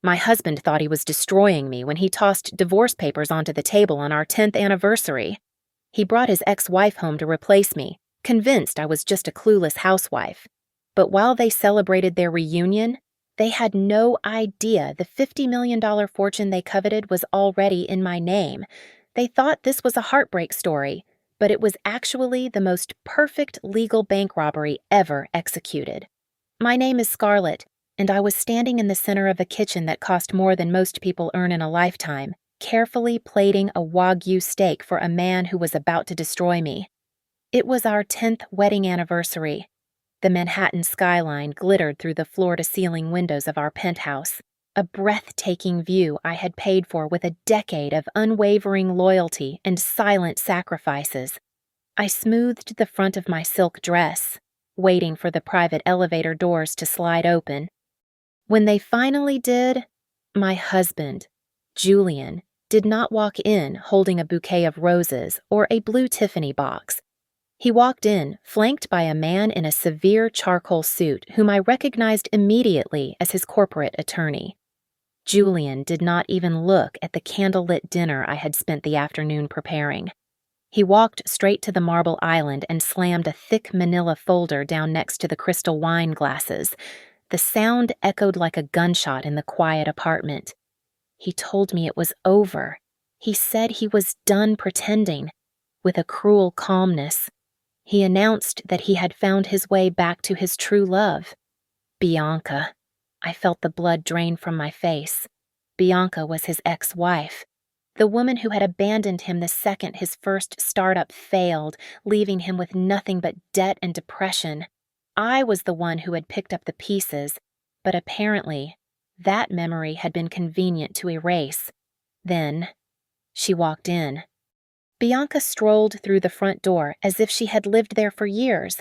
My husband thought he was destroying me when he tossed divorce papers onto the table on our 10th anniversary. He brought his ex-wife home to replace me, convinced I was just a clueless housewife. But while they celebrated their reunion, they had no idea the $50 million fortune they coveted was already in my name. They thought this was a heartbreak story, but it was actually the most perfect legal bank robbery ever executed. My name is Scarlett, and I was standing in the center of a kitchen that cost more than most people earn in a lifetime, carefully plating a Wagyu steak for a man who was about to destroy me. It was our 10th wedding anniversary. The Manhattan skyline glittered through the floor-to-ceiling windows of our penthouse, a breathtaking view I had paid for with a decade of unwavering loyalty and silent sacrifices. I smoothed the front of my silk dress, waiting for the private elevator doors to slide open. When they finally did, my husband, Julian, did not walk in holding a bouquet of roses or a blue Tiffany box. He walked in, flanked by a man in a severe charcoal suit whom I recognized immediately as his corporate attorney. Julian did not even look at the candlelit dinner I had spent the afternoon preparing. He walked straight to the marble island and slammed a thick manila folder down next to the crystal wine glasses. The sound echoed like a gunshot in the quiet apartment. He told me it was over. He said he was done pretending. With a cruel calmness, he announced that he had found his way back to his true love. Bianca. I felt the blood drain from my face. Bianca was his ex-wife, the woman who had abandoned him the second his first startup failed, leaving him with nothing but debt and depression. I was the one who had picked up the pieces, but apparently that memory had been convenient to erase. Then she walked in. Bianca strolled through the front door as if she had lived there for years.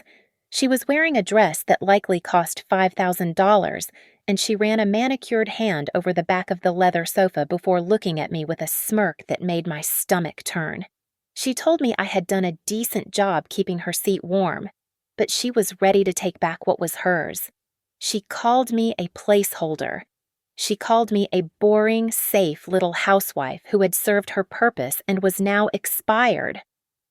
She was wearing a dress that likely cost $5,000, and she ran a manicured hand over the back of the leather sofa before looking at me with a smirk that made my stomach turn. She told me I had done a decent job keeping her seat warm, but she was ready to take back what was hers. She called me a placeholder. She called me a boring, safe little housewife who had served her purpose and was now expired.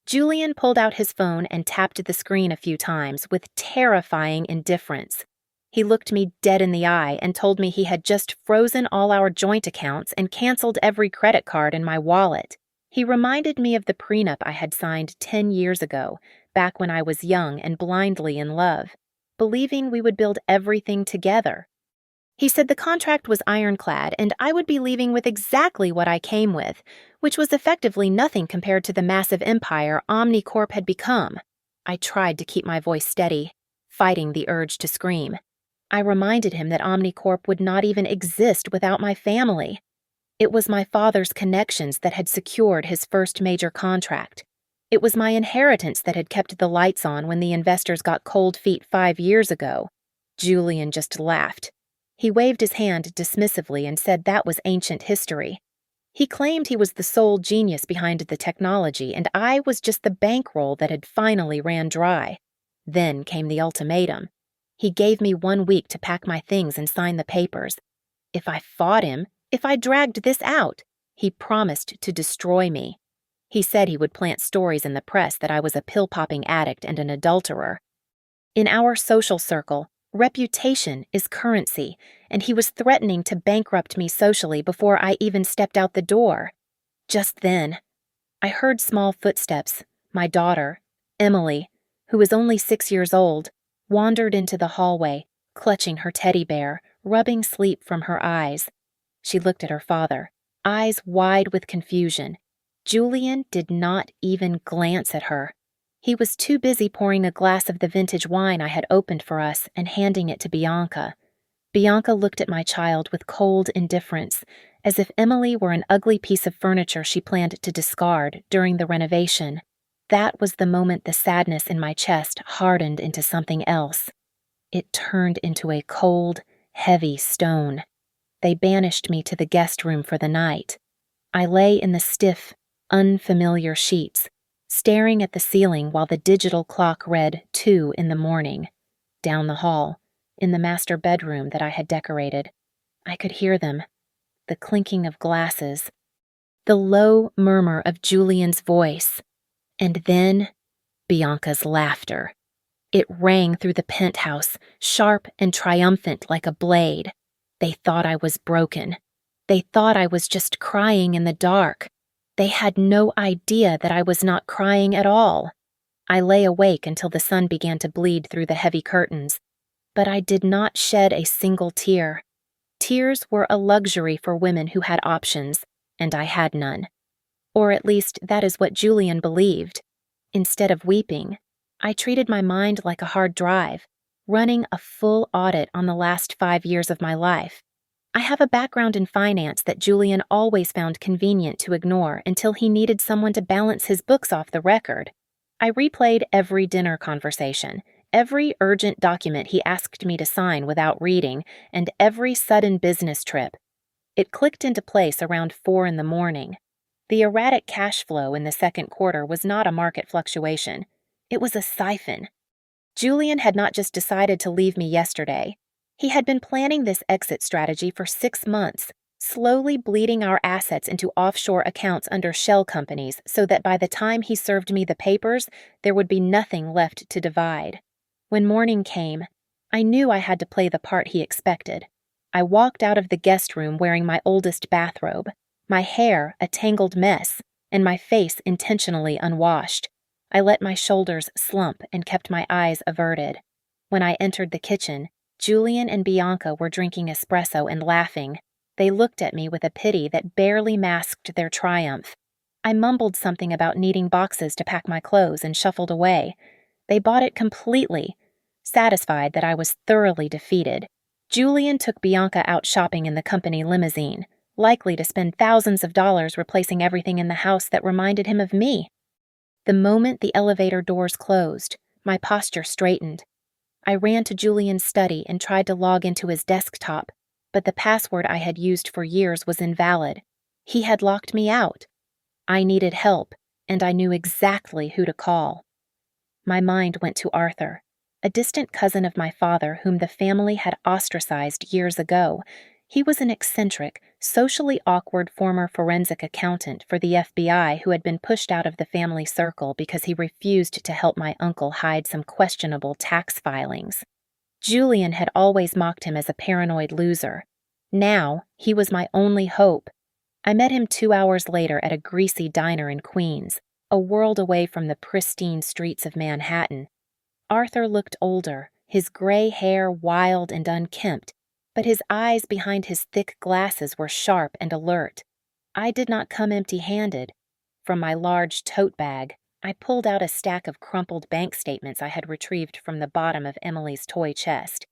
Julian pulled out his phone and tapped the screen a few times with terrifying indifference. He looked me dead in the eye and told me he had just frozen all our joint accounts and canceled every credit card in my wallet. He reminded me of the prenup I had signed 10 years ago, back when I was young and blindly in love, believing we would build everything together. He said the contract was ironclad and I would be leaving with exactly what I came with, which was effectively nothing compared to the massive empire Omnicorp had become. I tried to keep my voice steady, fighting the urge to scream. I reminded him that Omnicorp would not even exist without my family. It was my father's connections that had secured his first major contract. It was my inheritance that had kept the lights on when the investors got cold feet 5 years ago. Julian just laughed. He waved his hand dismissively and said that was ancient history. He claimed he was the sole genius behind the technology, and I was just the bankroll that had finally ran dry. Then came the ultimatum. He gave me 1 week to pack my things and sign the papers. If I fought him, if I dragged this out, he promised to destroy me. He said he would plant stories in the press that I was a pill-popping addict and an adulterer. In our social circle, reputation is currency, and he was threatening to bankrupt me socially before I even stepped out the door. Just then, I heard small footsteps. My daughter, Emily, who was only 6 years old, wandered into the hallway, clutching her teddy bear, rubbing sleep from her eyes. She looked at her father, eyes wide with confusion. Julian did not even glance at her. He was too busy pouring a glass of the vintage wine I had opened for us and handing it to Bianca. Bianca looked at my child with cold indifference, as if Emily were an ugly piece of furniture she planned to discard during the renovation. That was the moment the sadness in my chest hardened into something else. It turned into a cold, heavy stone. They banished me to the guest room for the night. I lay in the stiff, unfamiliar sheets, staring at the ceiling while the digital clock read 2 in the morning. Down the hall, in the master bedroom that I had decorated, I could hear them, the clinking of glasses, the low murmur of Julian's voice, and then Bianca's laughter. It rang through the penthouse, sharp and triumphant like a blade. They thought I was broken. They thought I was just crying in the dark. They had no idea that I was not crying at all. I lay awake until the sun began to bleed through the heavy curtains, but I did not shed a single tear. Tears were a luxury for women who had options, and I had none. Or at least that is what Julian believed. Instead of weeping, I treated my mind like a hard drive, running a full audit on the last 5 years of my life. I have a background in finance that Julian always found convenient to ignore until he needed someone to balance his books off the record. I replayed every dinner conversation, every urgent document he asked me to sign without reading, and every sudden business trip. It clicked into place around 4 in the morning. The erratic cash flow in the second quarter was not a market fluctuation. It was a siphon. Julian had not just decided to leave me yesterday. He had been planning this exit strategy for 6 months, slowly bleeding our assets into offshore accounts under shell companies so that by the time he served me the papers, there would be nothing left to divide. When morning came, I knew I had to play the part he expected. I walked out of the guest room wearing my oldest bathrobe, my hair a tangled mess, and my face intentionally unwashed. I let my shoulders slump and kept my eyes averted. When I entered the kitchen, Julian and Bianca were drinking espresso and laughing. They looked at me with a pity that barely masked their triumph. I mumbled something about needing boxes to pack my clothes and shuffled away. They bought it completely, satisfied that I was thoroughly defeated. Julian took Bianca out shopping in the company limousine, likely to spend thousands of dollars replacing everything in the house that reminded him of me. The moment the elevator doors closed, my posture straightened. I ran to Julian's study and tried to log into his desktop, but the password I had used for years was invalid. He had locked me out. I needed help, and I knew exactly who to call. My mind went to Arthur, a distant cousin of my father whom the family had ostracized years ago. He was an eccentric, socially awkward former forensic accountant for the FBI who had been pushed out of the family circle because he refused to help my uncle hide some questionable tax filings. Julian had always mocked him as a paranoid loser. Now, he was my only hope. I met him 2 hours later at a greasy diner in Queens, a world away from the pristine streets of Manhattan. Arthur looked older, his gray hair wild and unkempt, but his eyes behind his thick glasses were sharp and alert. I did not come empty-handed. From my large tote bag, I pulled out a stack of crumpled bank statements I had retrieved from the bottom of Emily's toy chest.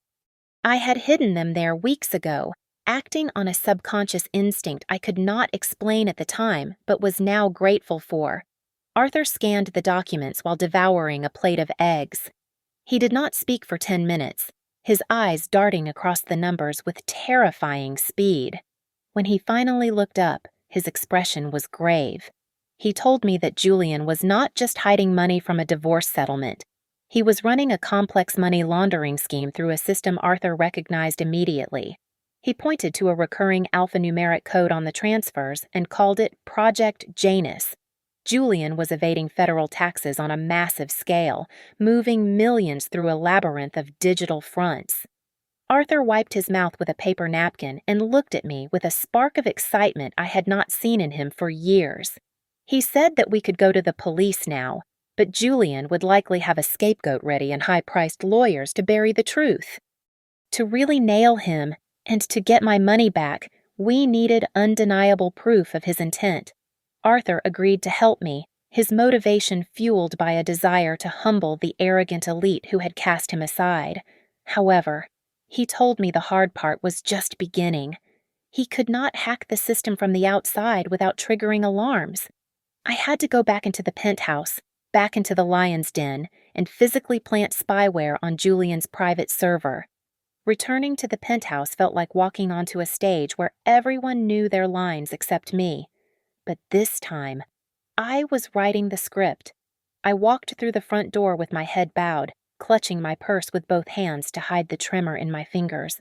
I had hidden them there weeks ago, acting on a subconscious instinct I could not explain at the time but was now grateful for. Arthur scanned the documents while devouring a plate of eggs. He did not speak for 10 minutes, his eyes darting across the numbers with terrifying speed. When he finally looked up, his expression was grave. He told me that Julian was not just hiding money from a divorce settlement. He was running a complex money laundering scheme through a system Arthur recognized immediately. He pointed to a recurring alphanumeric code on the transfers and called it Project Janus. Julian was evading federal taxes on a massive scale, moving millions through a labyrinth of digital fronts. Arthur wiped his mouth with a paper napkin and looked at me with a spark of excitement I had not seen in him for years. He said that we could go to the police now, but Julian would likely have a scapegoat ready and high-priced lawyers to bury the truth. To really nail him and to get my money back, we needed undeniable proof of his intent. Arthur agreed to help me, his motivation fueled by a desire to humble the arrogant elite who had cast him aside. However, he told me the hard part was just beginning. He could not hack the system from the outside without triggering alarms. I had to go back into the penthouse, back into the lion's den, and physically plant spyware on Julian's private server. Returning to the penthouse felt like walking onto a stage where everyone knew their lines except me. But this time, I was writing the script. I walked through the front door with my head bowed, clutching my purse with both hands to hide the tremor in my fingers.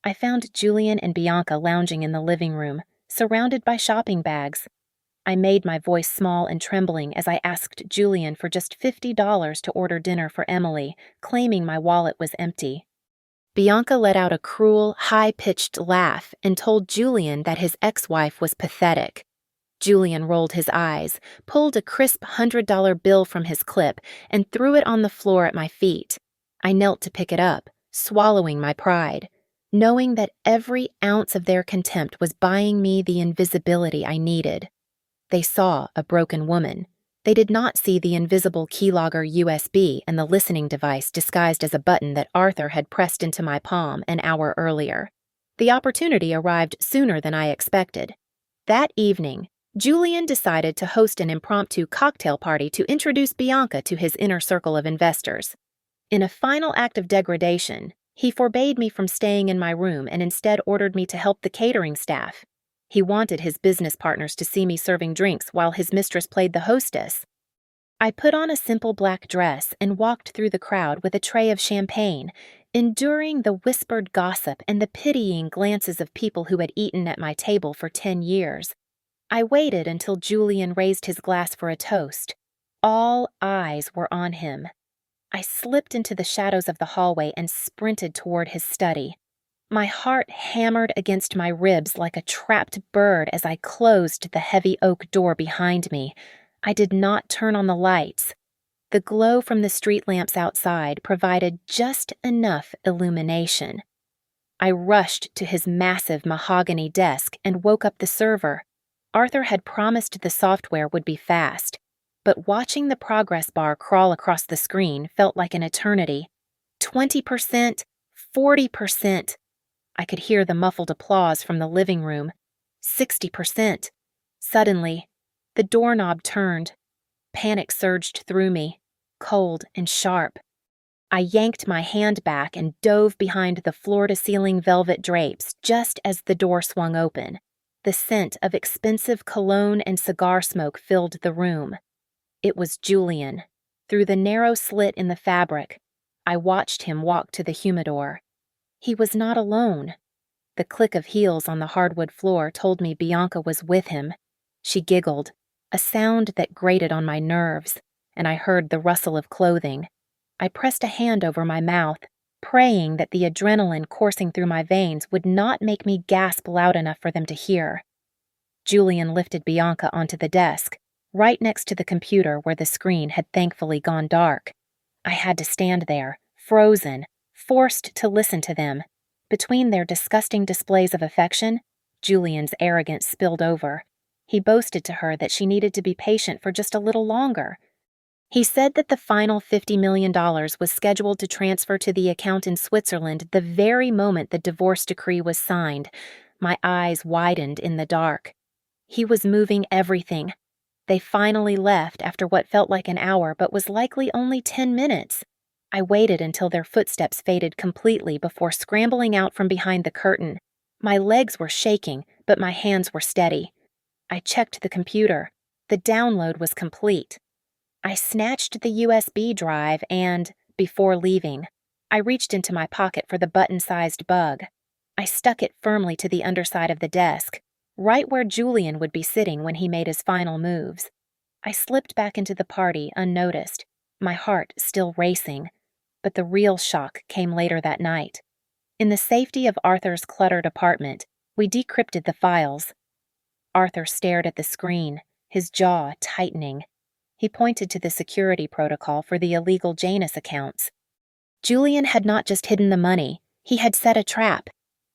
I found Julian and Bianca lounging in the living room, surrounded by shopping bags. I made my voice small and trembling as I asked Julian for just $50 to order dinner for Emily, claiming my wallet was empty. Bianca let out a cruel, high-pitched laugh and told Julian that his ex-wife was pathetic. Julian rolled his eyes, pulled a crisp $100 bill from his clip, and threw it on the floor at my feet. I knelt to pick it up, swallowing my pride, knowing that every ounce of their contempt was buying me the invisibility I needed. They saw a broken woman. They did not see the invisible keylogger USB and the listening device disguised as a button that Arthur had pressed into my palm an hour earlier. The opportunity arrived sooner than I expected. That evening, Julian decided to host an impromptu cocktail party to introduce Bianca to his inner circle of investors. In a final act of degradation, he forbade me from staying in my room and instead ordered me to help the catering staff. He wanted his business partners to see me serving drinks while his mistress played the hostess. I put on a simple black dress and walked through the crowd with a tray of champagne, enduring the whispered gossip and the pitying glances of people who had eaten at my table for 10 years. I waited until Julian raised his glass for a toast. All eyes were on him. I slipped into the shadows of the hallway and sprinted toward his study. My heart hammered against my ribs like a trapped bird as I closed the heavy oak door behind me. I did not turn on the lights. The glow from the street lamps outside provided just enough illumination. I rushed to his massive mahogany desk and woke up the server. Arthur had promised the software would be fast, but watching the progress bar crawl across the screen felt like an eternity. 20%, 40%. I could hear the muffled applause from the living room. 60%. Suddenly, the doorknob turned. Panic surged through me, cold and sharp. I yanked my hand back and dove behind the floor-to-ceiling velvet drapes just as the door swung open. The scent of expensive cologne and cigar smoke filled the room. It was Julian. Through the narrow slit in the fabric, I watched him walk to the humidor. He was not alone. The click of heels on the hardwood floor told me Bianca was with him. She giggled, a sound that grated on my nerves, and I heard the rustle of clothing. I pressed a hand over my mouth, praying that the adrenaline coursing through my veins would not make me gasp loud enough for them to hear. Julian lifted Bianca onto the desk, right next to the computer where the screen had thankfully gone dark. I had to stand there, frozen, forced to listen to them. Between their disgusting displays of affection, Julian's arrogance spilled over. He boasted to her that she needed to be patient for just a little longer. He said that the final $50 million was scheduled to transfer to the account in Switzerland the very moment the divorce decree was signed. My eyes widened in the dark. He was moving everything. They finally left after what felt like an hour but was likely only 10 minutes. I waited until their footsteps faded completely before scrambling out from behind the curtain. My legs were shaking, but my hands were steady. I checked the computer. The download was complete. I snatched the USB drive and, before leaving, I reached into my pocket for the button-sized bug. I stuck it firmly to the underside of the desk, right where Julian would be sitting when he made his final moves. I slipped back into the party unnoticed, my heart still racing. But the real shock came later that night. In the safety of Arthur's cluttered apartment, we decrypted the files. Arthur stared at the screen, his jaw tightening. He pointed to the security protocol for the illegal Janus accounts. Julian had not just hidden the money, he had set a trap.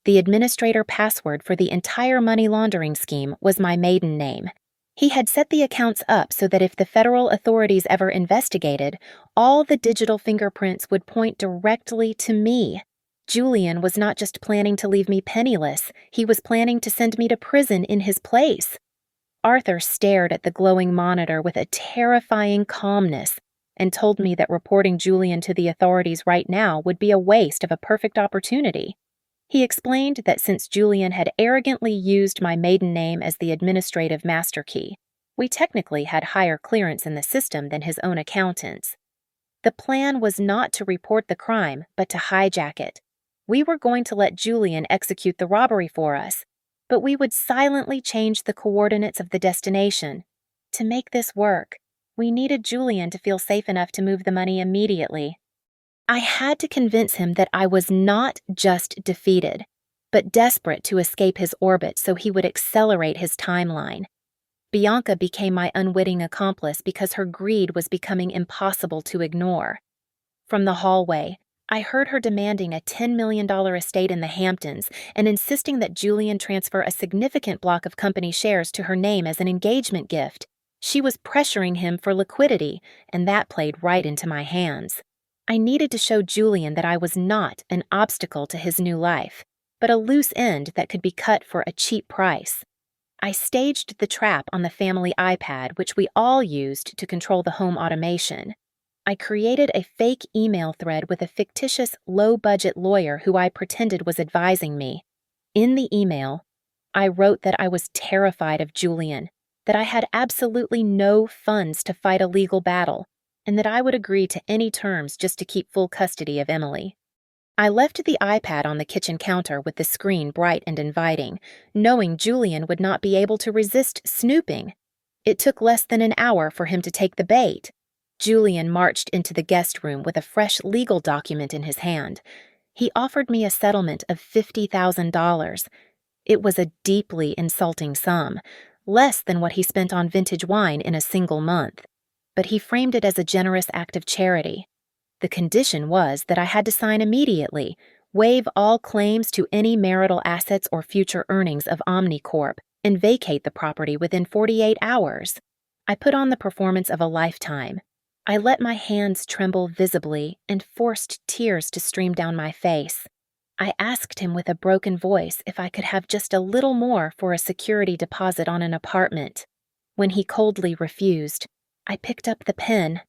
The administrator password for the entire money laundering scheme was my maiden name. He had set the accounts up so that if the federal authorities ever investigated, all the digital fingerprints would point directly to me. Julian was not just planning to leave me penniless, he was planning to send me to prison in his place. Arthur stared at the glowing monitor with a terrifying calmness and told me that reporting Julian to the authorities right now would be a waste of a perfect opportunity. He explained that since Julian had arrogantly used my maiden name as the administrative master key, we technically had higher clearance in the system than his own accountants. The plan was not to report the crime, but to hijack it. We were going to let Julian execute the robbery for us, but we would silently change the coordinates of the destination. To make this work, we needed Julian to feel safe enough to move the money immediately. I had to convince him that I was not just defeated, but desperate to escape his orbit so he would accelerate his timeline. Bianca became my unwitting accomplice because her greed was becoming impossible to ignore. From the hallway, I heard her demanding a $10 million estate in the Hamptons and insisting that Julian transfer a significant block of company shares to her name as an engagement gift. She was pressuring him for liquidity, and that played right into my hands. I needed to show Julian that I was not an obstacle to his new life, but a loose end that could be cut for a cheap price. I staged the trap on the family iPad, which we all used to control the home automation. I created a fake email thread with a fictitious low-budget lawyer who I pretended was advising me. In the email, I wrote that I was terrified of Julian, that I had absolutely no funds to fight a legal battle, and that I would agree to any terms just to keep full custody of Emily. I left the iPad on the kitchen counter with the screen bright and inviting, knowing Julian would not be able to resist snooping. It took less than an hour for him to take the bait. Julian marched into the guest room with a fresh legal document in his hand. He offered me a settlement of $50,000. It was a deeply insulting sum, less than what he spent on vintage wine in a single month. But he framed it as a generous act of charity. The condition was that I had to sign immediately, waive all claims to any marital assets or future earnings of Omnicorp, and vacate the property within 48 hours. I put on the performance of a lifetime. I let my hands tremble visibly and forced tears to stream down my face. I asked him with a broken voice if I could have just a little more for a security deposit on an apartment. When he coldly refused, I picked up the pen.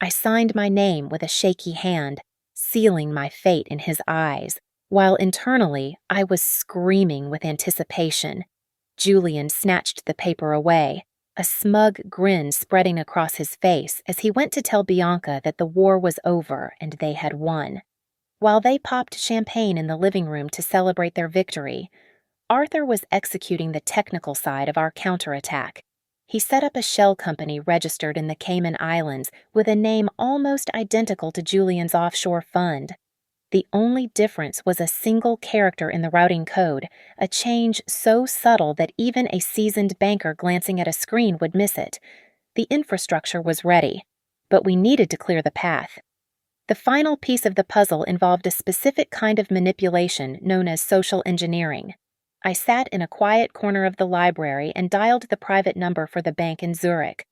I signed my name with a shaky hand, sealing my fate in his eyes, while internally I was screaming with anticipation. Julian snatched the paper away, a smug grin spreading across his face as he went to tell Bianca that the war was over and they had won. While they popped champagne in the living room to celebrate their victory, Arthur was executing the technical side of our counterattack. He set up a shell company registered in the Cayman Islands with a name almost identical to Julian's offshore fund. The only difference was a single character in the routing code, a change so subtle that even a seasoned banker glancing at a screen would miss it. The infrastructure was ready, but we needed to clear the path. The final piece of the puzzle involved a specific kind of manipulation known as social engineering. I sat in a quiet corner of the library and dialed the private number for the bank in Zurich.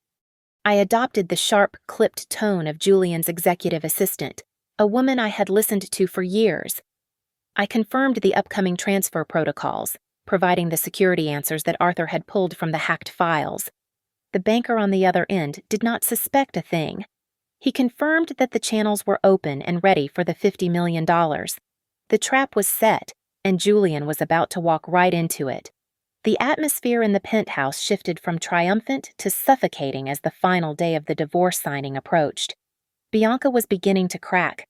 I adopted the sharp, clipped tone of Julian's executive assistant, a woman I had listened to for years. I confirmed the upcoming transfer protocols, providing the security answers that Arthur had pulled from the hacked files. The banker on the other end did not suspect a thing. He confirmed that the channels were open and ready for the $50 million. The trap was set, and Julian was about to walk right into it. The atmosphere in the penthouse shifted from triumphant to suffocating as the final day of the divorce signing approached. Bianca was beginning to crack.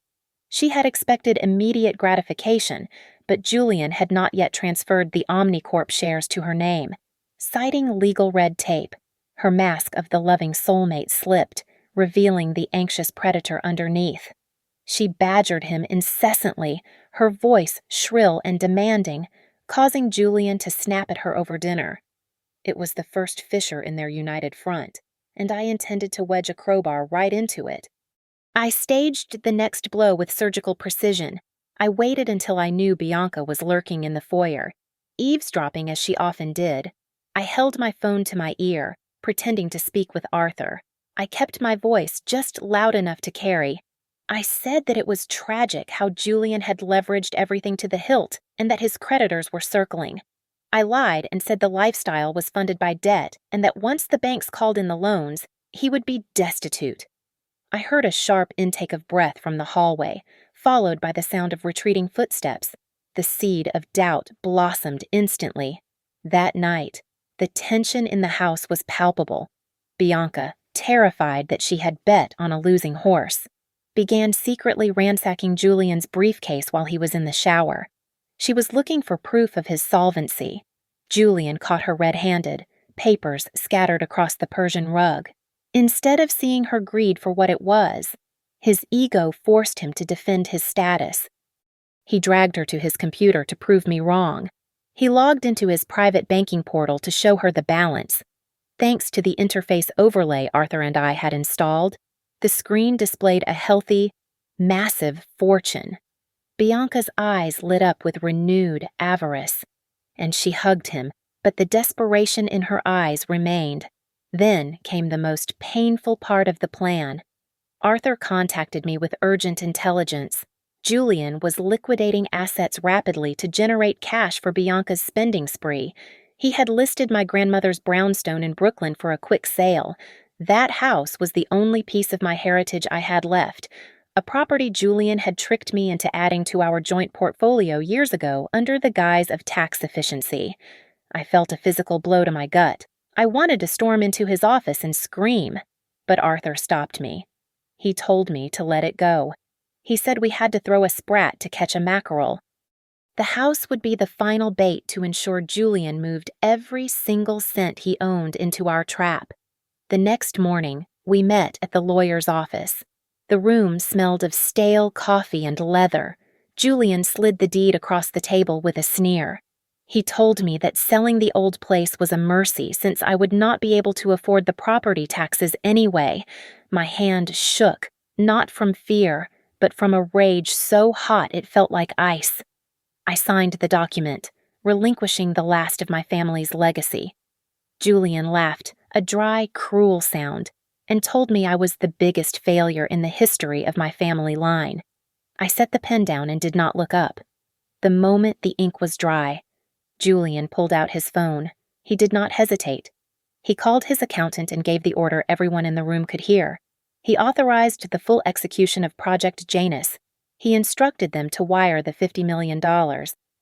She had expected immediate gratification, but Julian had not yet transferred the Omnicorp shares to her name. Citing legal red tape, her mask of the loving soulmate slipped, revealing the anxious predator underneath. She badgered him incessantly, her voice shrill and demanding, causing Julian to snap at her over dinner. It was the first fissure in their united front, and I intended to wedge a crowbar right into it. I staged the next blow with surgical precision. I waited until I knew Bianca was lurking in the foyer, eavesdropping as she often did. I held my phone to my ear, pretending to speak with Arthur. I kept my voice just loud enough to carry. I said that it was tragic how Julian had leveraged everything to the hilt and that his creditors were circling. I lied and said the lifestyle was funded by debt and that once the banks called in the loans, he would be destitute. I heard a sharp intake of breath from the hallway, followed by the sound of retreating footsteps. The seed of doubt blossomed instantly. That night, the tension in the house was palpable. Bianca, terrified that she had bet on a losing horse. began secretly ransacking Julian's briefcase while he was in the shower. She was looking for proof of his solvency. Julian caught her red-handed, papers scattered across the Persian rug. Instead of seeing her greed for what it was, his ego forced him to defend his status. He dragged her to his computer to prove me wrong. He logged into his private banking portal to show her the balance. Thanks to the interface overlay Arthur and I had installed, the screen displayed a healthy, massive fortune. Bianca's eyes lit up with renewed avarice, and she hugged him, but the desperation in her eyes remained. Then came the most painful part of the plan. Arthur contacted me with urgent intelligence. Julian was liquidating assets rapidly to generate cash for Bianca's spending spree. He had listed my grandmother's brownstone in Brooklyn for a quick sale. That house was the only piece of my heritage I had left, a property Julian had tricked me into adding to our joint portfolio years ago under the guise of tax efficiency. I felt a physical blow to my gut. I wanted to storm into his office and scream, but Arthur stopped me. He told me to let it go. He said we had to throw a sprat to catch a mackerel. The house would be the final bait to ensure Julian moved every single cent he owned into our trap. The next morning, we met at the lawyer's office. The room smelled of stale coffee and leather. Julian slid the deed across the table with a sneer. He told me that selling the old place was a mercy since I would not be able to afford the property taxes anyway. My hand shook, not from fear, but from a rage so hot it felt like ice. I signed the document, relinquishing the last of my family's legacy. Julian laughed, a dry, cruel sound, and told me I was the biggest failure in the history of my family line. I set the pen down and did not look up. The moment the ink was dry, Julian pulled out his phone. He did not hesitate. He called his accountant and gave the order everyone in the room could hear. He authorized the full execution of Project Janus. He instructed them to wire the $50 million,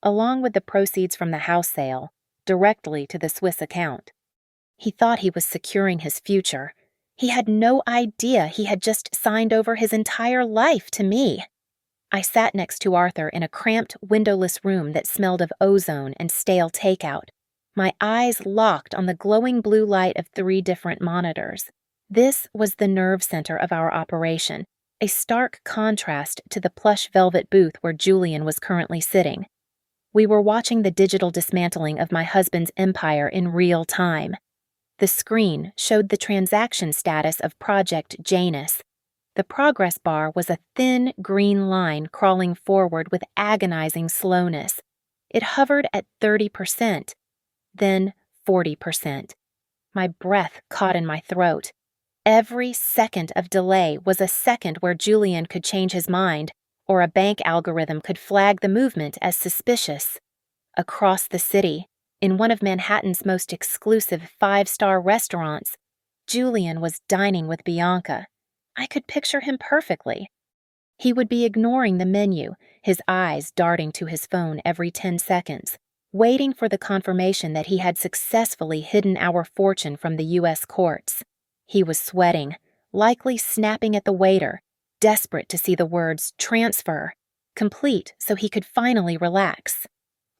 along with the proceeds from the house sale, directly to the Swiss account. He thought he was securing his future. He had no idea he had just signed over his entire life to me. I sat next to Arthur in a cramped, windowless room that smelled of ozone and stale takeout. My eyes locked on the glowing blue light of 3 different monitors. This was the nerve center of our operation, a stark contrast to the plush velvet booth where Julian was currently sitting. We were watching the digital dismantling of my husband's empire in real time. The screen showed the transaction status of Project Janus. The progress bar was a thin green line crawling forward with agonizing slowness. It hovered at 30%, then 40%. My breath caught in my throat. Every second of delay was a second where Julian could change his mind, or a bank algorithm could flag the movement as suspicious. Across the city, in one of Manhattan's most exclusive 5-star restaurants, Julian was dining with Bianca. I could picture him perfectly. He would be ignoring the menu, his eyes darting to his phone every 10 seconds, waiting for the confirmation that he had successfully hidden our fortune from the U.S. courts. He was sweating, likely snapping at the waiter, desperate to see the words transfer complete so he could finally relax.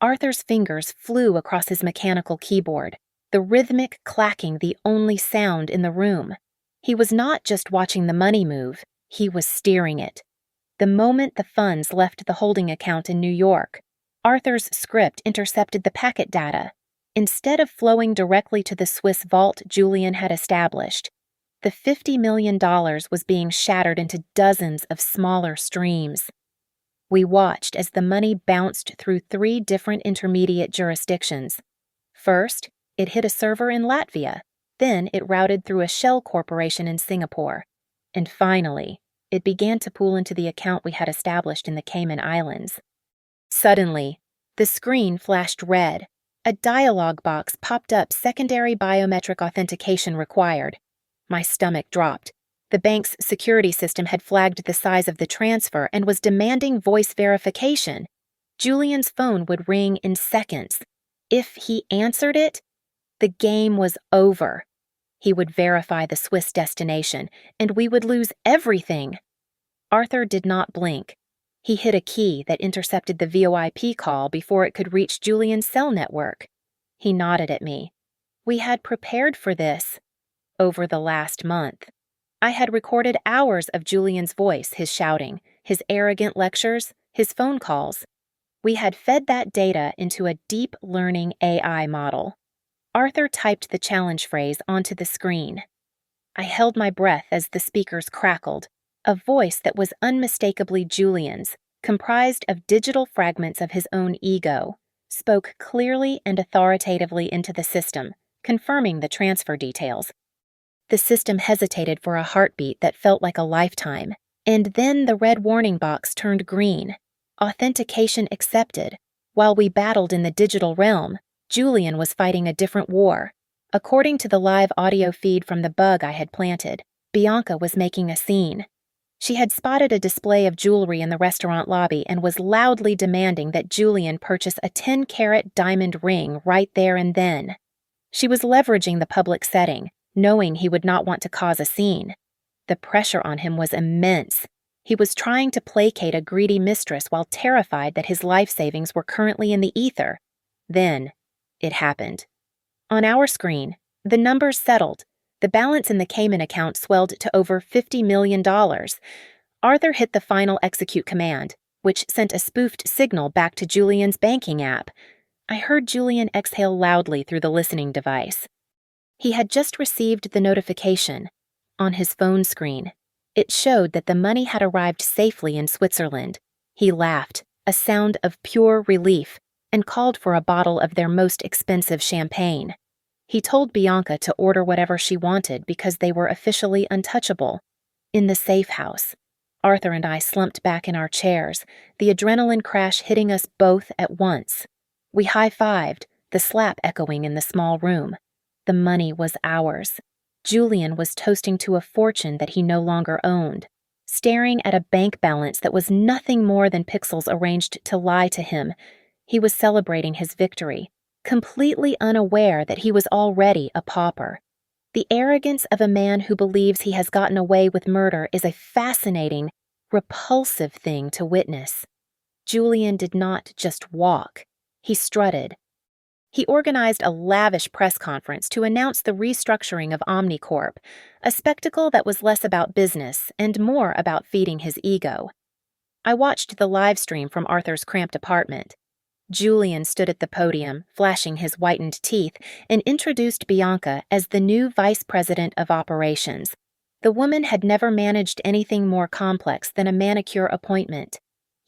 Arthur's fingers flew across his mechanical keyboard, the rhythmic clacking the only sound in the room. He was not just watching the money move, he was steering it. The moment the funds left the holding account in New York, Arthur's script intercepted the packet data. Instead of flowing directly to the Swiss vault Julian had established, the $50 million was being shattered into dozens of smaller streams. We watched as the money bounced through 3 different intermediate jurisdictions. First, it hit a server in Latvia. Then it routed through a shell corporation in Singapore. And finally, it began to pool into the account we had established in the Cayman Islands. Suddenly, the screen flashed red. A dialog box popped up: secondary biometric authentication required. My stomach dropped. The bank's security system had flagged the size of the transfer and was demanding voice verification. Julian's phone would ring in seconds. If he answered it, the game was over. He would verify the Swiss destination, and we would lose everything. Arthur did not blink. He hit a key that intercepted the VoIP call before it could reach Julian's cell network. He nodded at me. We had prepared for this over the last month. I had recorded hours of Julian's voice, his shouting, his arrogant lectures, his phone calls. We had fed that data into a deep learning AI model. Arthur typed the challenge phrase onto the screen. I held my breath as the speakers crackled. A voice that was unmistakably Julian's, comprised of digital fragments of his own ego, spoke clearly and authoritatively into the system, confirming the transfer details. The system hesitated for a heartbeat that felt like a lifetime, and then the red warning box turned green. Authentication accepted. While we battled in the digital realm, Julian was fighting a different war. According to the live audio feed from the bug I had planted, Bianca was making a scene. She had spotted a display of jewelry in the restaurant lobby and was loudly demanding that Julian purchase a 10-carat diamond ring right there and then. She was leveraging the public setting, knowing he would not want to cause a scene. The pressure on him was immense. He was trying to placate a greedy mistress while terrified that his life savings were currently in the ether. Then, it happened. On our screen, the numbers settled. The balance in the Cayman account swelled to over $50 million. Arthur hit the final execute command, which sent a spoofed signal back to Julian's banking app. I heard Julian exhale loudly through the listening device. He had just received the notification. On his phone screen, it showed that the money had arrived safely in Switzerland. He laughed, a sound of pure relief, and called for a bottle of their most expensive champagne. He told Bianca to order whatever she wanted because they were officially untouchable. In the safe house, Arthur and I slumped back in our chairs, the adrenaline crash hitting us both at once. We high-fived, the slap echoing in the small room. The money was ours. Julian was toasting to a fortune that he no longer owned, staring at a bank balance that was nothing more than pixels arranged to lie to him. He was celebrating his victory, completely unaware that he was already a pauper. The arrogance of a man who believes he has gotten away with murder is a fascinating, repulsive thing to witness. Julian did not just walk. He strutted. He organized a lavish press conference to announce the restructuring of Omnicorp, a spectacle that was less about business and more about feeding his ego. I watched the live stream from Arthur's cramped apartment. Julian stood at the podium, flashing his whitened teeth, and introduced Bianca as the new vice president of operations. The woman had never managed anything more complex than a manicure appointment.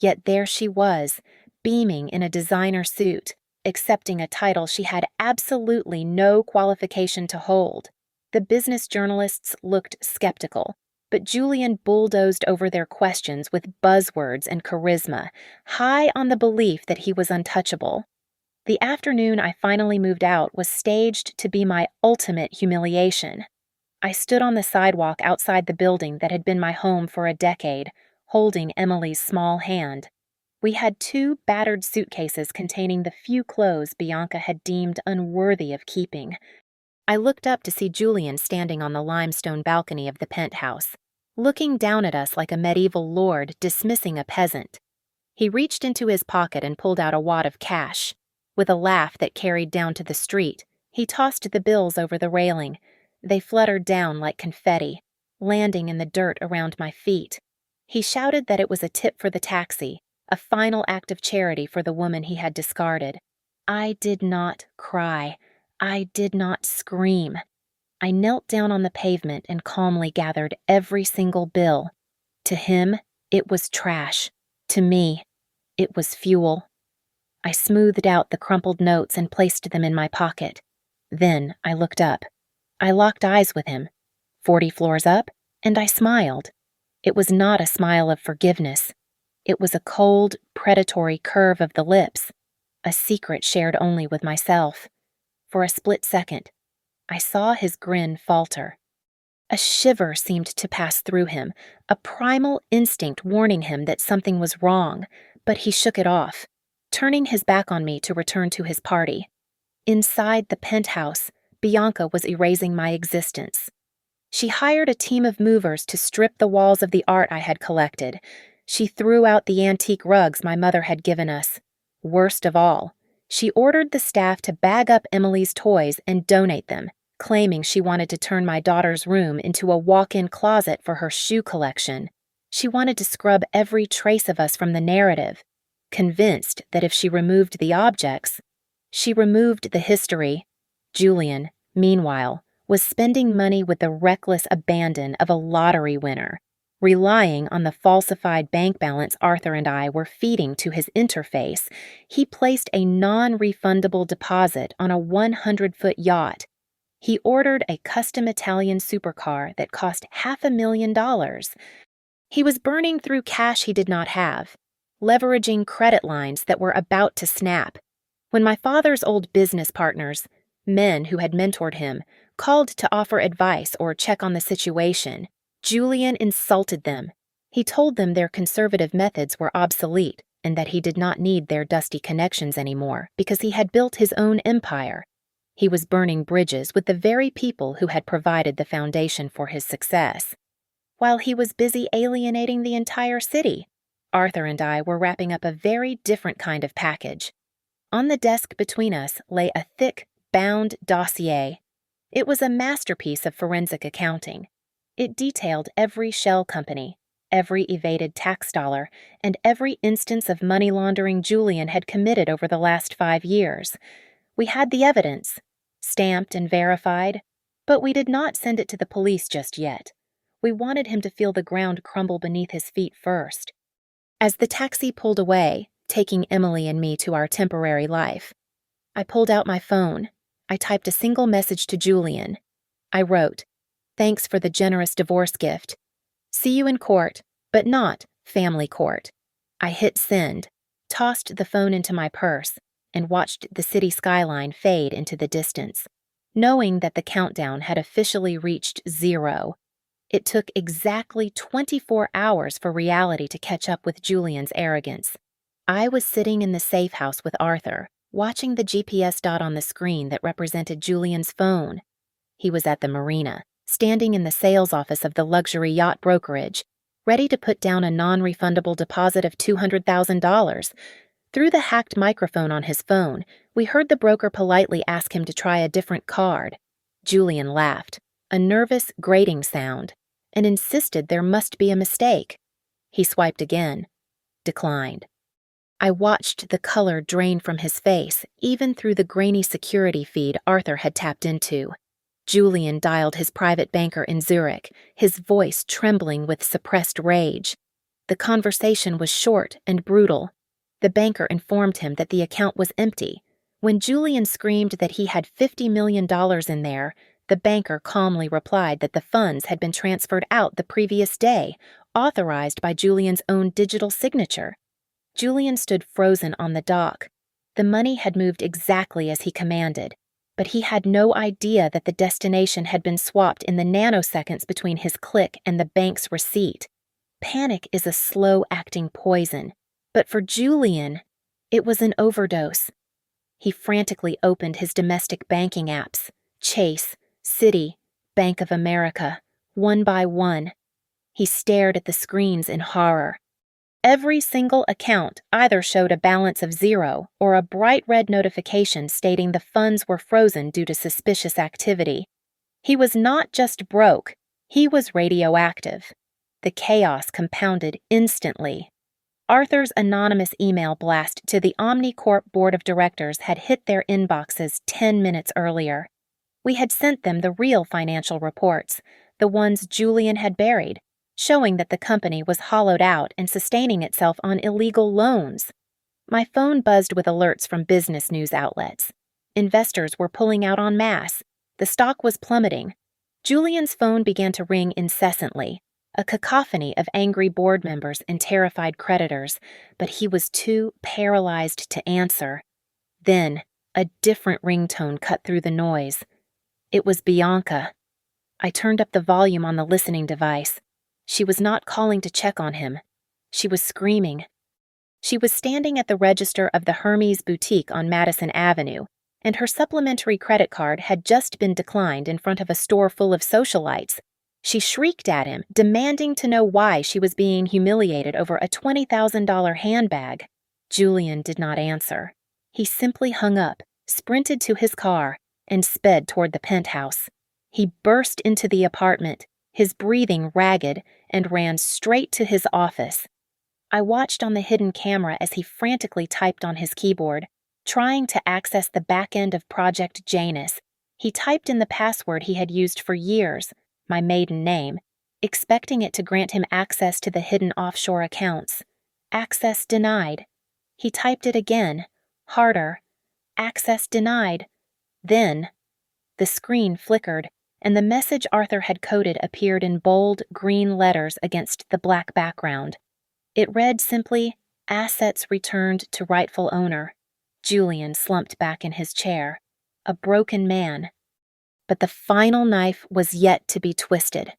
Yet there she was, beaming in a designer suit, accepting a title she had absolutely no qualification to hold. The business journalists looked skeptical, but Julian bulldozed over their questions with buzzwords and charisma, high on the belief that he was untouchable. The afternoon I finally moved out was staged to be my ultimate humiliation. I stood on the sidewalk outside the building that had been my home for a decade, holding Emily's small hand. We had 2 battered suitcases containing the few clothes Bianca had deemed unworthy of keeping. I looked up to see Julian standing on the limestone balcony of the penthouse, looking down at us like a medieval lord dismissing a peasant. He reached into his pocket and pulled out a wad of cash. With a laugh that carried down to the street, he tossed the bills over the railing. They fluttered down like confetti, landing in the dirt around my feet. He shouted that it was a tip for the taxi, a final act of charity for the woman he had discarded. I did not cry. I did not scream. I knelt down on the pavement and calmly gathered every single bill. To him, it was trash. To me, it was fuel. I smoothed out the crumpled notes and placed them in my pocket. Then I looked up. I locked eyes with him, 40 floors up, and I smiled. It was not a smile of forgiveness. It was a cold, predatory curve of the lips, a secret shared only with myself. For a split second, I saw his grin falter. A shiver seemed to pass through him, a primal instinct warning him that something was wrong, but he shook it off, turning his back on me to return to his party. Inside the penthouse, Bianca was erasing my existence. She hired a team of movers to strip the walls of the art I had collected. She threw out the antique rugs my mother had given us. Worst of all, she ordered the staff to bag up Emily's toys and donate them, claiming she wanted to turn my daughter's room into a walk-in closet for her shoe collection. She wanted to scrub every trace of us from the narrative, convinced that if she removed the objects, she removed the history. Julian, meanwhile, was spending money with the reckless abandon of a lottery winner, relying on the falsified bank balance Arthur and I were feeding to his interface. He placed a non-refundable deposit on a 100-foot yacht. He ordered a custom Italian supercar that cost $500,000. He was burning through cash he did not have, leveraging credit lines that were about to snap. When my father's old business partners, men who had mentored him, called to offer advice or check on the situation, Julian insulted them. He told them their conservative methods were obsolete and that he did not need their dusty connections anymore because he had built his own empire. He was burning bridges with the very people who had provided the foundation for his success. While he was busy alienating the entire city, Arthur and I were wrapping up a very different kind of package. On the desk between us lay a thick, bound dossier. It was a masterpiece of forensic accounting. It detailed every shell company, every evaded tax dollar, and every instance of money laundering Julian had committed over the last 5 years. We had the evidence, stamped and verified, but we did not send it to the police just yet. We wanted him to feel the ground crumble beneath his feet first. As the taxi pulled away, taking Emily and me to our temporary life, I pulled out my phone. I typed a single message to Julian. I wrote, "Thanks for the generous divorce gift. See you in court, but not family court." I hit send, tossed the phone into my purse, and watched the city skyline fade into the distance, knowing that the countdown had officially reached 0. It took exactly 24 hours for reality to catch up with Julian's arrogance. I was sitting in the safe house with Arthur, watching the GPS dot on the screen that represented Julian's phone. He was at the marina, standing in the sales office of the luxury yacht brokerage, ready to put down a non-refundable deposit of $200,000. Through the hacked microphone on his phone, we heard the broker politely ask him to try a different card. Julian laughed, a nervous, grating sound, and insisted there must be a mistake. He swiped again. Declined. I watched the color drain from his face, even through the grainy security feed Arthur had tapped into. Julian dialed his private banker in Zurich, his voice trembling with suppressed rage. The conversation was short and brutal. The banker informed him that the account was empty. When Julian screamed that he had $50 million in there, the banker calmly replied that the funds had been transferred out the previous day, authorized by Julian's own digital signature. Julian stood frozen on the dock. The money had moved exactly as he commanded, but he had no idea that the destination had been swapped in the nanoseconds between his click and the bank's receipt. Panic is a slow-acting poison, but for Julian, it was an overdose. He frantically opened his domestic banking apps, Chase, Citi, Bank of America, one by one. He stared at the screens in horror. Every single account either showed a balance of 0 or a bright red notification stating the funds were frozen due to suspicious activity. He was not just broke, he was radioactive. The chaos compounded instantly. Arthur's anonymous email blast to the Omnicorp Board of Directors had hit their inboxes 10 minutes earlier. We had sent them the real financial reports, the ones Julian had buried, showing that the company was hollowed out and sustaining itself on illegal loans. My phone buzzed with alerts from business news outlets. Investors were pulling out en masse. The stock was plummeting. Julian's phone began to ring incessantly, a cacophony of angry board members and terrified creditors, but he was too paralyzed to answer. Then, a different ringtone cut through the noise. It was Bianca. I turned up the volume on the listening device. She was not calling to check on him. She was screaming. She was standing at the register of the Hermes boutique on Madison Avenue, and her supplementary credit card had just been declined in front of a store full of socialites. She shrieked at him, demanding to know why she was being humiliated over a $20,000 handbag. Julian did not answer. He simply hung up, sprinted to his car, and sped toward the penthouse. He burst into the apartment, his breathing ragged, and ran straight to his office. I watched on the hidden camera as he frantically typed on his keyboard, trying to access the back end of Project Janus. He typed in the password he had used for years, my maiden name, expecting it to grant him access to the hidden offshore accounts. Access denied. He typed it again, harder. Access denied. Then, the screen flickered, and the message Arthur had coded appeared in bold, green letters against the black background. It read simply, "Assets returned to rightful owner." Julian slumped back in his chair, a broken man. But the final knife was yet to be twisted.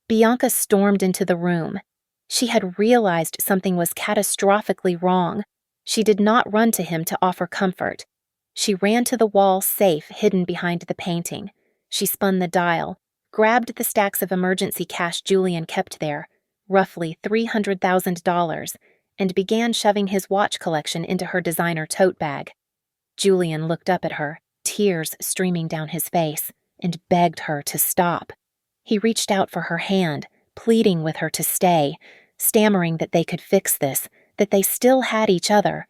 Bianca stormed into the room. She had realized something was catastrophically wrong. She did not run to him to offer comfort. She ran to the wall safe hidden behind the painting. She spun the dial, grabbed the stacks of emergency cash Julian kept there, roughly $300,000, and began shoving his watch collection into her designer tote bag. Julian looked up at her, tears streaming down his face, and begged her to stop. He reached out for her hand, pleading with her to stay, stammering that they could fix this, that they still had each other.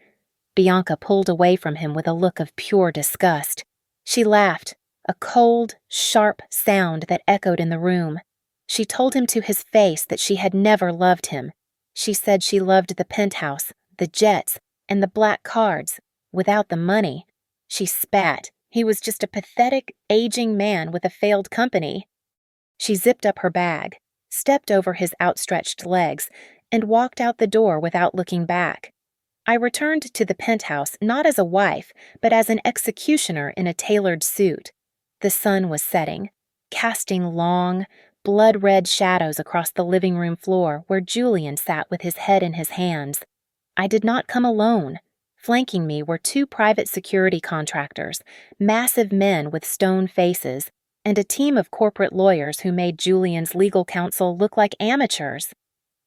Bianca pulled away from him with a look of pure disgust. She laughed, a cold, sharp sound that echoed in the room. She told him to his face that she had never loved him. She said she loved the penthouse, the jets, and the black cards, without the money. She spat. He was just a pathetic, aging man with a failed company. She zipped up her bag, stepped over his outstretched legs, and walked out the door without looking back. I returned to the penthouse not as a wife, but as an executioner in a tailored suit. The sun was setting, casting long, blood-red shadows across the living room floor where Julian sat with his head in his hands. I did not come alone. Flanking me were two private security contractors, massive men with stone faces, and a team of corporate lawyers who made Julian's legal counsel look like amateurs.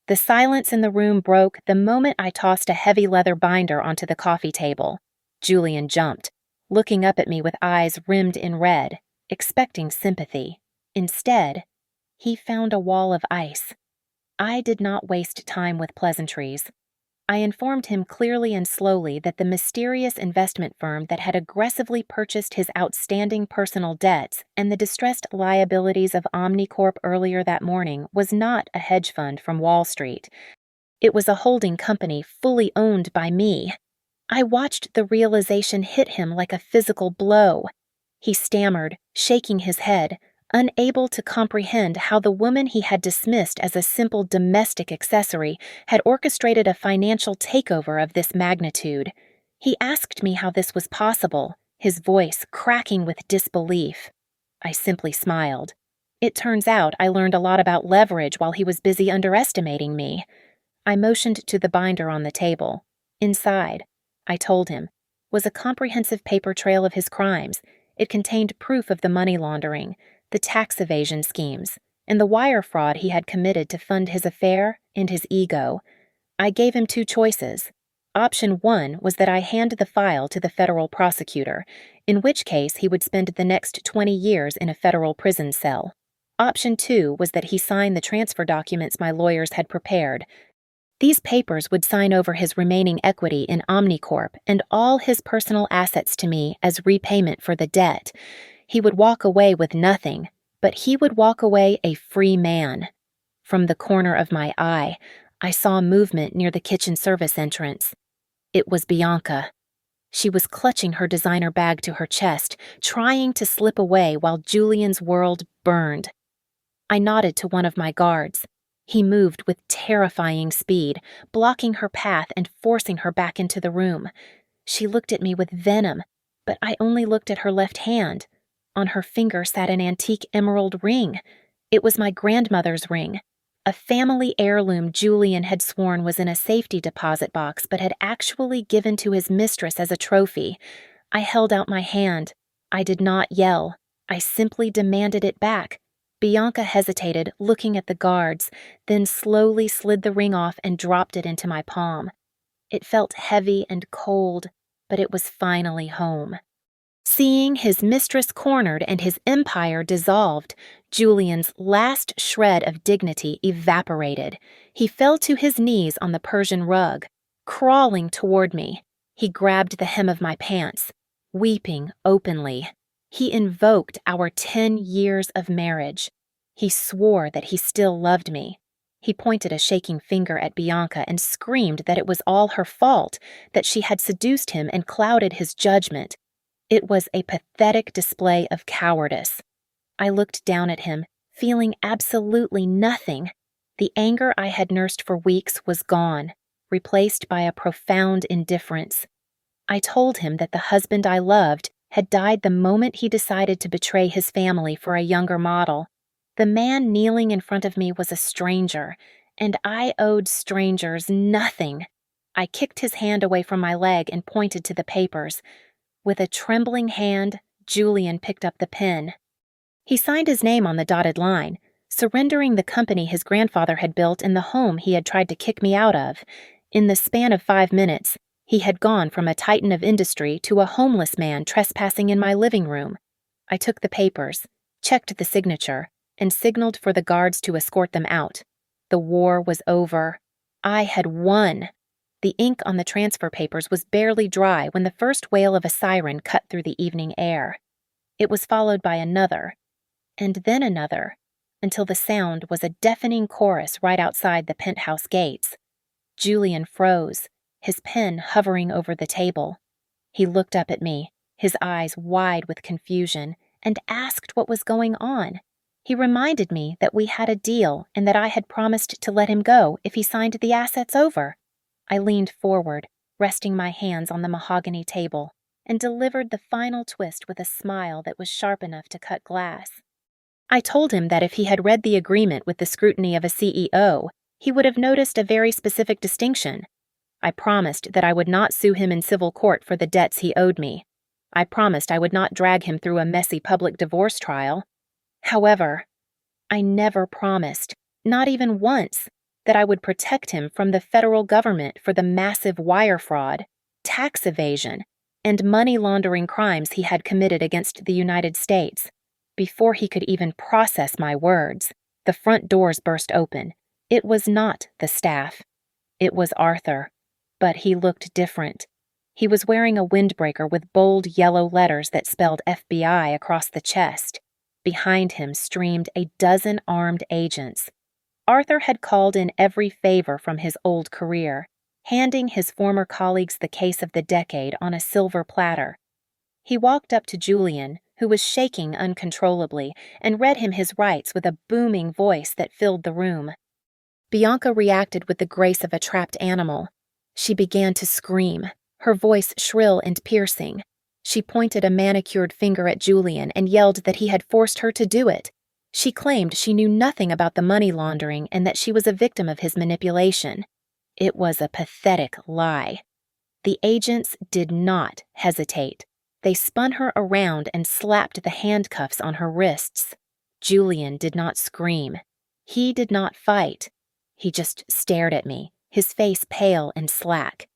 The silence in the room broke the moment I tossed a heavy leather binder onto the coffee table. Julian jumped, looking up at me with eyes rimmed in red, expecting sympathy. Instead, he found a wall of ice. I did not waste time with pleasantries. I informed him clearly and slowly that the mysterious investment firm that had aggressively purchased his outstanding personal debts and the distressed liabilities of Omnicorp earlier that morning was not a hedge fund from Wall Street. It was a holding company fully owned by me. I watched the realization hit him like a physical blow. He stammered, shaking his head, unable to comprehend how the woman he had dismissed as a simple domestic accessory had orchestrated a financial takeover of this magnitude. He asked me how this was possible, his voice cracking with disbelief. I simply smiled. It turns out I learned a lot about leverage while he was busy underestimating me. I motioned to the binder on the table. Inside, I told him, was a comprehensive paper trail of his crimes. It contained proof of the money laundering, the tax evasion schemes, and the wire fraud he had committed to fund his affair and his ego. I gave him two choices. Option 1 was that I hand the file to the federal prosecutor, in which case he would spend the next 20 years in a federal prison cell. Option 2 was that he sign the transfer documents my lawyers had prepared. These papers would sign over his remaining equity in Omnicorp and all his personal assets to me as repayment for the debt. He would walk away with nothing, but he would walk away a free man. From the corner of my eye, I saw movement near the kitchen service entrance. It was Bianca. She was clutching her designer bag to her chest, trying to slip away while Julian's world burned. I nodded to one of my guards. He moved with terrifying speed, blocking her path and forcing her back into the room. She looked at me with venom, but I only looked at her left hand. On her finger sat an antique emerald ring. It was my grandmother's ring, a family heirloom Julian had sworn was in a safety deposit box but had actually given to his mistress as a trophy. I held out my hand. I did not yell. I simply demanded it back. Bianca hesitated, looking at the guards, then slowly slid the ring off and dropped it into my palm. It felt heavy and cold, but it was finally home. Seeing his mistress cornered and his empire dissolved, Julian's last shred of dignity evaporated. He fell to his knees on the Persian rug, crawling toward me. He grabbed the hem of my pants, weeping openly. He invoked our 10 years of marriage. He swore that he still loved me. He pointed a shaking finger at Bianca and screamed that it was all her fault, that she had seduced him and clouded his judgment. It was a pathetic display of cowardice. I looked down at him, feeling absolutely nothing. The anger I had nursed for weeks was gone, replaced by a profound indifference. I told him that the husband I loved had died the moment he decided to betray his family for a younger model. The man kneeling in front of me was a stranger, and I owed strangers nothing. I kicked his hand away from my leg and pointed to the papers. With a trembling hand, Julian picked up the pen. He signed his name on the dotted line, surrendering the company his grandfather had built and the home he had tried to kick me out of. In the span of 5 minutes, he had gone from a titan of industry to a homeless man trespassing in my living room. I took the papers, checked the signature, and signaled for the guards to escort them out. The war was over. I had won. The ink on the transfer papers was barely dry when the first wail of a siren cut through the evening air. It was followed by another, and then another, until the sound was a deafening chorus right outside the penthouse gates. Julian froze, his pen hovering over the table. He looked up at me, his eyes wide with confusion, and asked what was going on. He reminded me that we had a deal and that I had promised to let him go if he signed the assets over. I leaned forward, resting my hands on the mahogany table, and delivered the final twist with a smile that was sharp enough to cut glass. I told him that if he had read the agreement with the scrutiny of a CEO, he would have noticed a very specific distinction. I promised that I would not sue him in civil court for the debts he owed me. I promised I would not drag him through a messy public divorce trial. However, I never promised, not even once, that I would protect him from the federal government for the massive wire fraud, tax evasion, and money laundering crimes he had committed against the United States. Before he could even process my words, the front doors burst open. It was not the staff. It was Arthur, but he looked different. He was wearing a windbreaker with bold yellow letters that spelled FBI across the chest. Behind him streamed a dozen armed agents. Arthur had called in every favor from his old career, handing his former colleagues the case of the decade on a silver platter. He walked up to Julian, who was shaking uncontrollably, and read him his rights with a booming voice that filled the room. Bianca reacted with the grace of a trapped animal. She began to scream, her voice shrill and piercing. She pointed a manicured finger at Julian and yelled that he had forced her to do it. She claimed she knew nothing about the money laundering and that she was a victim of his manipulation. It was a pathetic lie. The agents did not hesitate. They spun her around and slapped the handcuffs on her wrists. Julian did not scream. He did not fight. He just stared at me, his face pale and slack.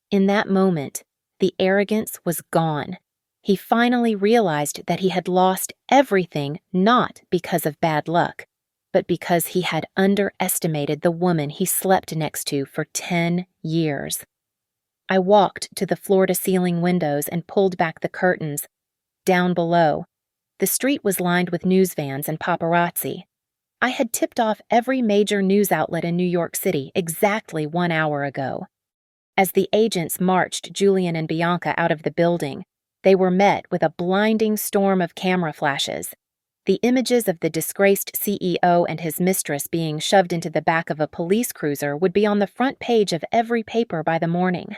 In that moment, the arrogance was gone. He finally realized that he had lost everything not because of bad luck, but because he had underestimated the woman he slept next to for 10 years. I walked to the floor-to-ceiling windows and pulled back the curtains. Down below, the street was lined with news vans and paparazzi. I had tipped off every major news outlet in New York City exactly 1 hour ago. As the agents marched Julian and Bianca out of the building, they were met with a blinding storm of camera flashes. The images of the disgraced CEO and his mistress being shoved into the back of a police cruiser would be on the front page of every paper by the morning.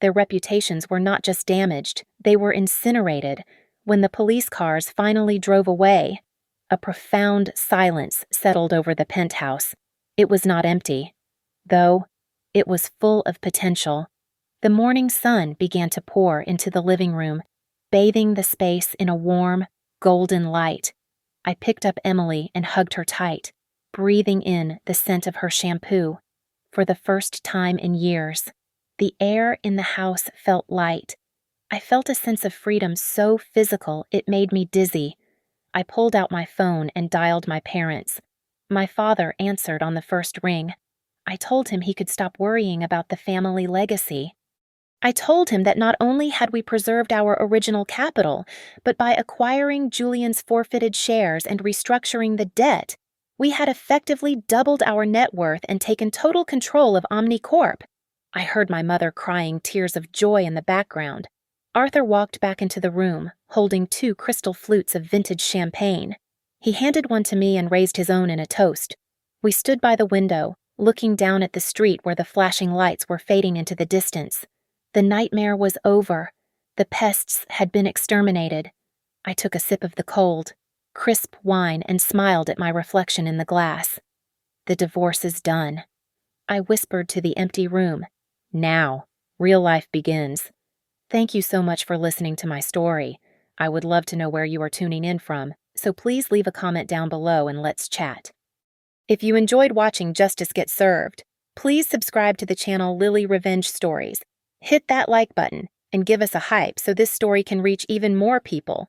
Their reputations were not just damaged, they were incinerated. When the police cars finally drove away, a profound silence settled over the penthouse. It was not empty, though it was full of potential. The morning sun began to pour into the living room, bathing the space in a warm, golden light. I picked up Emily and hugged her tight, breathing in the scent of her shampoo. For the first time in years, the air in the house felt light. I felt a sense of freedom so physical it made me dizzy. I pulled out my phone and dialed my parents. My father answered on the first ring. I told him he could stop worrying about the family legacy. I told him that not only had we preserved our original capital, but by acquiring Julian's forfeited shares and restructuring the debt, we had effectively doubled our net worth and taken total control of OmniCorp. I heard my mother crying tears of joy in the background. Arthur walked back into the room, holding 2 crystal flutes of vintage champagne. He handed one to me and raised his own in a toast. We stood by the window, looking down at the street where the flashing lights were fading into the distance. The nightmare was over. The pests had been exterminated. I took a sip of the cold, crisp wine and smiled at my reflection in the glass. The divorce is done. I whispered to the empty room. Now, real life begins. Thank you so much for listening to my story. I would love to know where you are tuning in from, so please leave a comment down below and let's chat. If you enjoyed watching Justice Get Served, please subscribe to the channel Lily Revenge Stories. Hit that like button and give us a hype so this story can reach even more people.